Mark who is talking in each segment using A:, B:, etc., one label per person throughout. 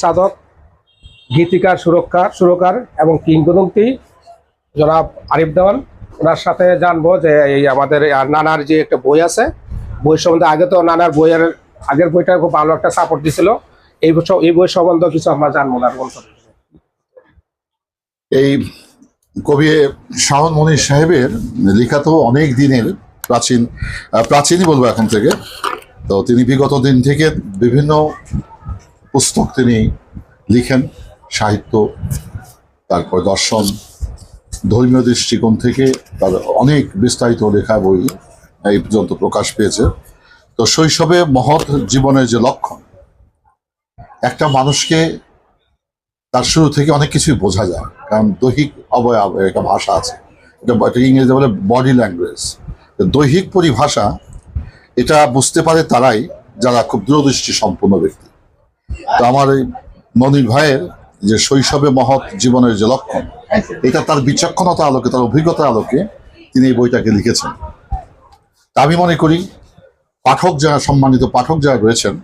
A: সাধক, গীতিকার, সুরকার এবং কিংবদন্তি জনাব আরিফ দেওয়ান। ওনার সাথে জানবো যে এই আমাদের নানার যে একটা বই আছে, বই সম্বন্ধে আগে তো নানার বইয়ের আগের বইটা খুব ভালো একটা সাপোর্ট দিছিল। এই বই সম্বন্ধে কিছু আমরা জানবো না।
B: এই কবি শাওন মনির সাহেবের লেখা তো অনেক দিনের প্রাচীনই বলবো এখন থেকে। তো তিনি বিগত দিন থেকে বিভিন্ন পুস্তক তিনি লিখেন, সাহিত্য, তারপর দর্শন, ধর্মীয় দৃষ্টিকোণ থেকে তার অনেক বিস্তারিত লেখা বই এই পর্যন্ত প্রকাশ পেয়েছে। তো শৈশবে মহৎ জীবনের যে লক্ষণ, একটা মানুষকে তার শুরু থেকে অনেক কিছুই বোঝা যায়, কারণ দৈহিক অবয়ব একটা ভাষা আছে, এটা ইংরেজিতে বলে বডি ল্যাঙ্গুয়েজ। দৈহিক পরিভাষা এটা বুঝতে পারে তারাই যারা খুব দূরদৃষ্টি সম্পন্ন ব্যক্তি। তো আমার এই মনির ভাইয়ের যে শৈশবে মহৎ জীবনের যে লক্ষণ, এটা তার বিচক্ষণতা আলোকে, তার অভিজ্ঞতার আলোকে তিনি এই বইটাকে লিখেছেন। তা আমি মনে করি পাঠক যারা, সম্মানিত পাঠক যারা রয়েছেন,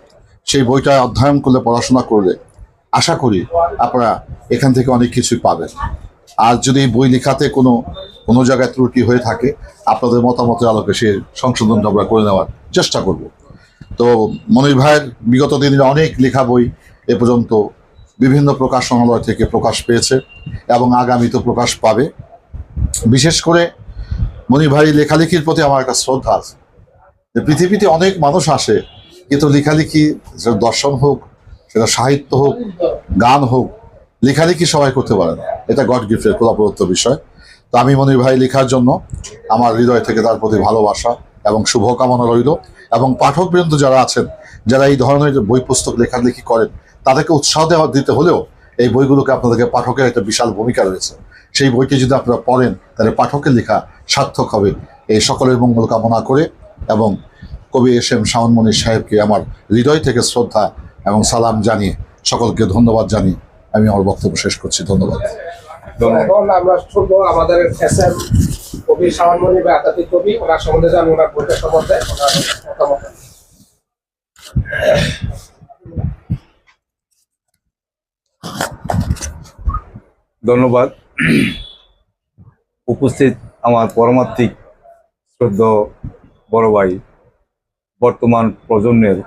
B: সেই বইটা অধ্যয়ন করলে, পড়াশোনা করলে আশা করি আপনারা এখান থেকে অনেক কিছুই পাবেন। আর যদি এই বই লেখাতে কোনো জায়গায় ত্রুটি হয়ে থাকে, আপনাদের মতামতের আলোকে সে সংশোধন আমরা করে নেওয়ার চেষ্টা করব। তো মনির ভাইয়ের বিগত দিনের অনেক লেখা বই এ পর্যন্ত বিভিন্ন প্রকাশনালয় থেকে প্রকাশ পেয়েছে এবং আগামীতে প্রকাশ পাবে। বিশেষ করে মনির ভাই লেখালেখির প্রতি আমার একটা শ্রদ্ধা আছে। পৃথিবীতে অনেক মানুষ আসে, কিন্তু লেখালেখি, সেটা দর্শন হোক, সেটা সাহিত্য হোক, গান হোক, লেখালেখি সবাই করতে পারে না। এটা গড গিফটের খোলাপ্রদত্ত বিষয়। তো আমি মনির ভাই লেখার জন্য আমার হৃদয় থেকে তার প্রতি ভালোবাসা এবং শুভকামনা রইল। এবং পাঠকবৃন্দ যারা আছেন, যারা এই ধরনের বই পুস্তক লেখালেখি করেন, তাদেরকে উৎসাহ দিতে হলেও এই বইগুলোকে আপনাদেরকে, পাঠকের একটা বিশাল ভূমিকা রয়েছে। সেই বইটি যদি আপনারা পড়েন, তাহলে পাঠকের লেখা সার্থক হবে। এই সকলের মঙ্গল কামনা করে এবং কবি এস.এম. শাওন মনির সাহেবকে আমার হৃদয় থেকে শ্রদ্ধা এবং সালাম জানিয়ে, সকলকে ধন্যবাদ জানিয়ে আমি আমার বক্তব্য শেষ করছি। ধন্যবাদ।
A: এখন আমরা শুনবো আমাদের এস.এম. কবি শাওন মনির বা আধ্যাত্মিক কবি, ওনার সম্বন্ধে জানবো, ওনার বইটা সম্বন্ধে ওনার মতামত।
C: ধন্যবাদ। উপস্থিত আমার পরমাত্মিক শ্রদ্ধেয় বড় ভাই, বর্তমান প্রজন্মের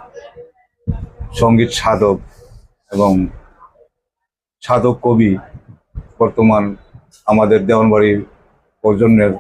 C: সঙ্গীত সাধক এবং সাধক কবি, বর্তমান আমাদের দেওয়ানবাড়ির প্রজন্মের